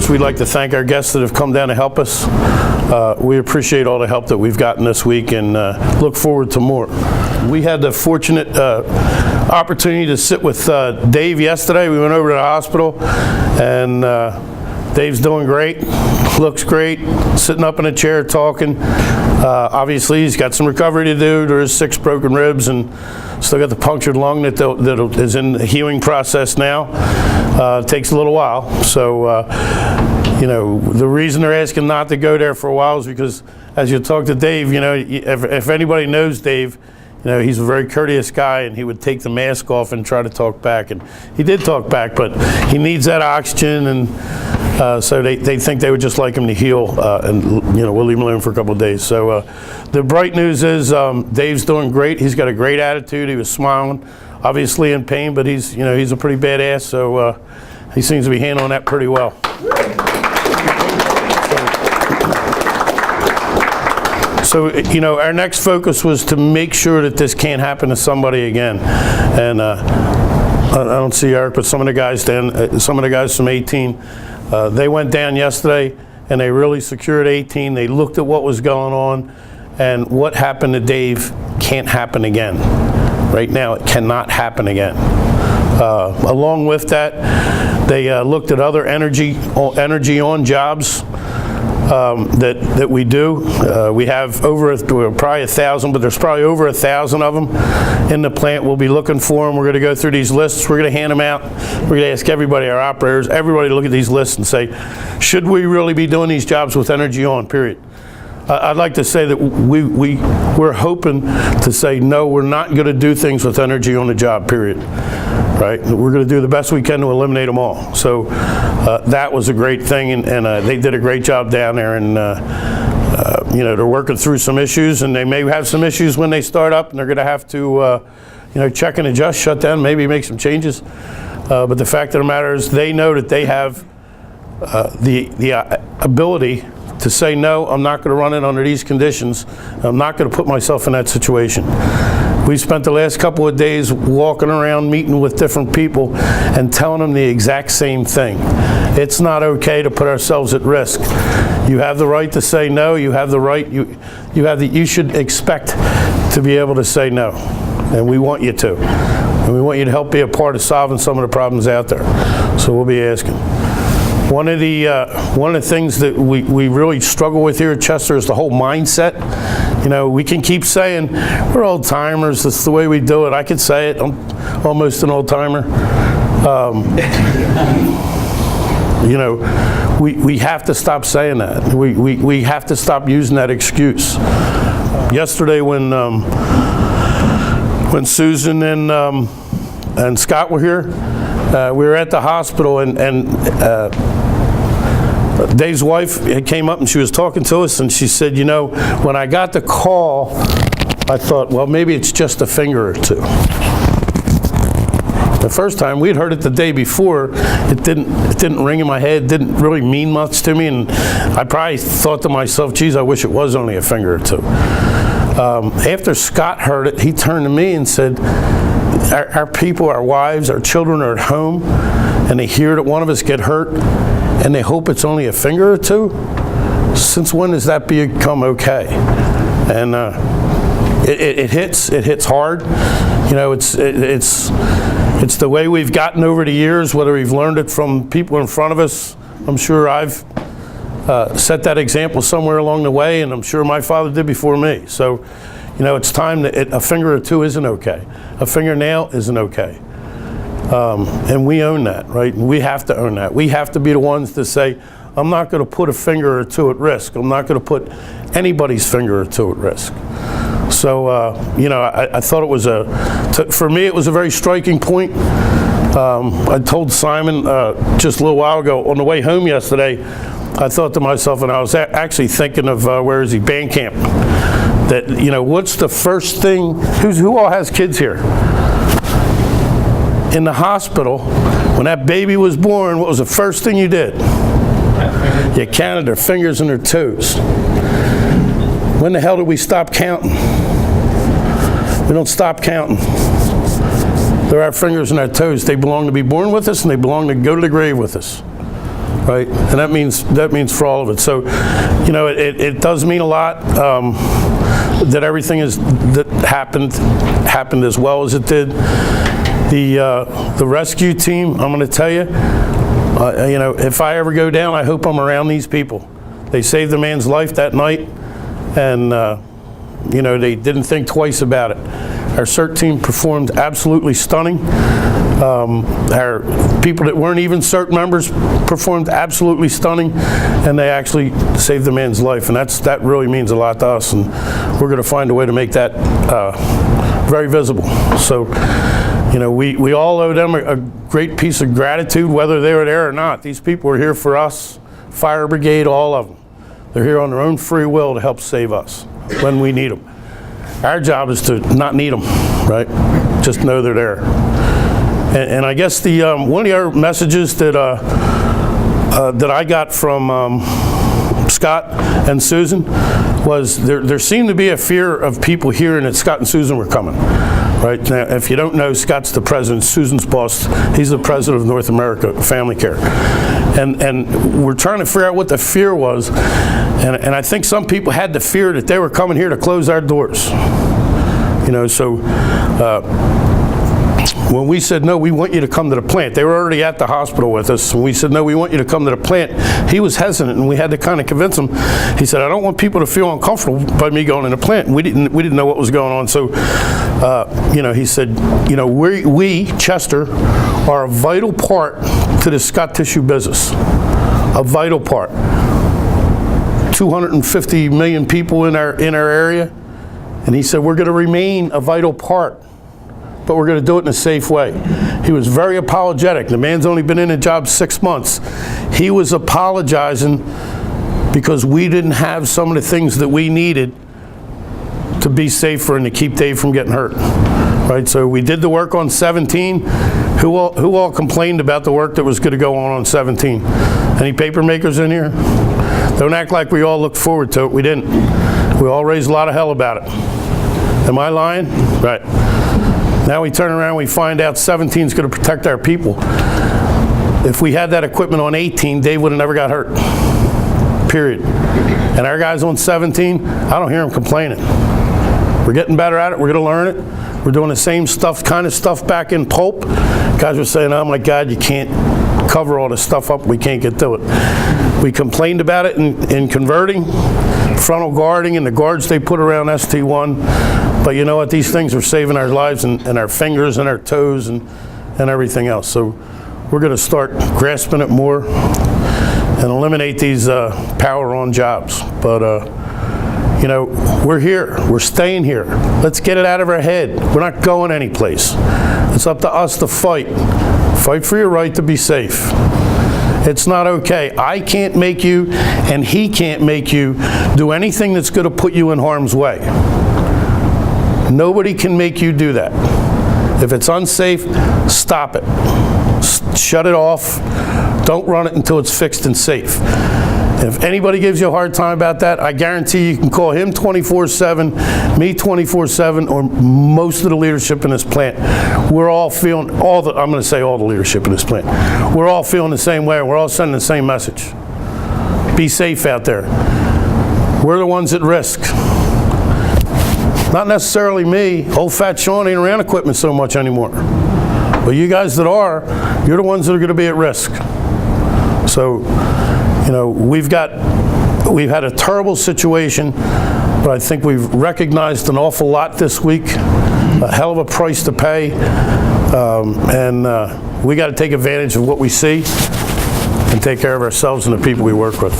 First, we'd like to thank our guests that have come down to help us. We appreciate all the help that we've gotten this week and look forward to more. We had the fortunate opportunity to sit with Dave yesterday. We went over to the hospital, and Dave's doing great, looks great, sitting up in a chair talking. Obviously, he's got some recovery to do. There's 6 broken ribs and still got the punctured lung that is in the healing process now. It takes a little while. So, you know, the reason they're asking not to go there for a while is because as you talk to Dave, you know, if anybody knows Dave, you know, he's a very courteous guy, and he would take the mask off and try to talk back. And he did talk back, but he needs that oxygen, and so they think they would just like him to heal, and, you know, we'll leave him alone for a couple of days. So the bright news is Dave's doing great. He's got a great attitude. He was smiling, obviously in pain, but he's, you know, he's a pretty badass, so he seems to be handling that pretty well. So, you know, our next focus was to make sure that this can't happen to somebody again. And I don't see Eric, but some of the guys from 18, they went down yesterday and they really secured 18. They looked at what was going on, and what happened to Dave can't happen again. Right now, it cannot happen again. Along with that, they looked at other energy on jobs that we do. We have over probably 1,000, but there's probably over 1,000 of them in the plant. We'll be looking for them. We're going to go through these lists. We're going to hand them out. We're going to ask everybody, our operators, everybody to look at these lists and say, should we really be doing these jobs with energy on, period? I'd like to say that we're hoping to say, no, we're not going to do things with energy on the job, period. Right? We're going to do the best we can to eliminate them all. So that was a great thing, and they did a great job down there, and you know, they're working through some issues, and they may have some issues when they start up, and they're going to have to you know, check and adjust, shut down, maybe make some changes. But the fact of the matter is, they know that they have the ability to say, no, I'm not going to run it under these conditions. I'm not going to put myself in that situation. We spent the last couple of days walking around, meeting with different people, and telling them the exact same thing. It's not okay to put ourselves at risk. You have the right to say no. You have the right. You should expect to be able to say no, and we want you to. And we want you to help be a part of solving some of the problems out there. So we'll be asking. One of the things that we really struggle with here at Chester is the whole mindset. You know, we can keep saying we're old timers. That's the way we do it. I could say it. I'm almost an old timer. You know, we have to stop saying that. We have to stop using that excuse. Yesterday, when Susan and Scott were here, we were at the hospital, and Dave's wife came up and she was talking to us, and she said, you know, when I got the call, I thought, well, maybe it's just a finger or two. The first time, we'd heard it the day before, it didn't ring in my head, didn't really mean much to me, and I probably thought to myself, geez, I wish it was only a finger or two. After Scott heard it, he turned to me and said, our people, our wives, our children are at home, and they hear that one of us get hurt, and they hope it's only a finger or two. Since when does that become okay? And it hits hard. You know, it's the way we've gotten over the years, whether we've learned it from people in front of us. I'm sure I've set that example somewhere along the way, and I'm sure my father did before me. So, you know, it's time that a finger or two isn't okay. A fingernail isn't okay. And we own that, right? And we have to own that. We have to be the ones to say, I'm not going to put a finger or two at risk. I'm not going to put anybody's finger or two at risk. So, you know, I thought it was for me, it was a very striking point. I told Simon just a little while ago on the way home yesterday, I thought to myself, and I was actually thinking of, where is he, band camp, that, you know, what's the first thing, who all has kids here? In the hospital, when that baby was born, what was the first thing you did? You counted their fingers and their toes. When the hell did we stop counting? We don't stop counting. They're our fingers and our toes. They belong to be born with us, and they belong to go to the grave with us. right? And that means for all of it. So, you know, it does mean a lot that everything that happened as well as it did. The rescue team, I'm going to tell you, you know, if I ever go down, I hope I'm around these people. They saved a man's life that night, and you know, they didn't think twice about it. Our CERT team performed absolutely stunning. Our people that weren't even CERT members performed absolutely stunning, and they actually saved the man's life, and that really means a lot to us, and we're going to find a way to make that very visible. So, you know, we all owe them a great piece of gratitude, whether they were there or not. These people are here for us, fire brigade, all of them. They're here on their own free will to help save us when we need them. Our job is to not need them, right? Just know they're there. And I guess the one of the other messages that that I got from Scott and Susan was there seemed to be a fear of people hearing that Scott and Susan were coming. Right now, if you don't know, Scott's the president, Susan's boss. He's the president of North America Family Care, and we're trying to figure out what the fear was, and I think some people had the fear that they were coming here to close our doors. You know, so when we said no, we want you to come to the plant. They were already at the hospital with us, and we said no, we want you to come to the plant. He was hesitant, and we had to kind of convince him. He said, I don't want people to feel uncomfortable by me going in the plant. And we didn't know what was going on, so you know, he said, you know, we Chester are a vital part to the Scott tissue business, a vital part. 250 million people in our area, and he said we're going to remain a vital part, but we're going to do it in a safe way. He was very apologetic. The man's only been in a job 6 months. He was apologizing because we didn't have some of the things that we needed to be safer and to keep Dave from getting hurt. Right, so we did the work on 17. Who all complained about the work that was going to go on 17? Any paper makers in here? Don't act like we all looked forward to it. We didn't. We all raised a lot of hell about it. Am I lying? Right. Now we turn around and we find out 17 is going to protect our people. If we had that equipment on 18, Dave would have never got hurt. Period. And our guys on 17, I don't hear them complaining. We're getting better at it. We're going to learn it. We're doing the same kind of stuff back in pulp. Guys were saying, oh my God, you can't cover all this stuff up. We can't get to it. We complained about it in converting, frontal guarding, and the guards they put around ST1. But you know what? These things are saving our lives and our fingers and our toes and everything else. So we're going to start grasping it more and eliminate these power on jobs. But you know, we're here. We're staying here. Let's get it out of our head. We're not going anyplace. It's up to us to fight. Fight for your right to be safe. It's not okay. I can't make you, and he can't make you do anything that's going to put you in harm's way. Nobody can make you do that. If it's unsafe, stop it. Shut it off. Don't run it until it's fixed and safe. If anybody gives you a hard time about that, I guarantee you can call him 24/7, me 24/7, or most of the leadership in this plant. We're all feeling, I'm going to say all the leadership in this plant. We're all feeling the same way. We're all sending the same message. Be safe out there. We're the ones at risk. Not necessarily me. Old fat Sean ain't around equipment so much anymore. But you guys that are, you're the ones that are going to be at risk. So, you know, we've had a terrible situation, but I think we've recognized an awful lot this week, a hell of a price to pay, and we got to take advantage of what we see and take care of ourselves and the people we work with.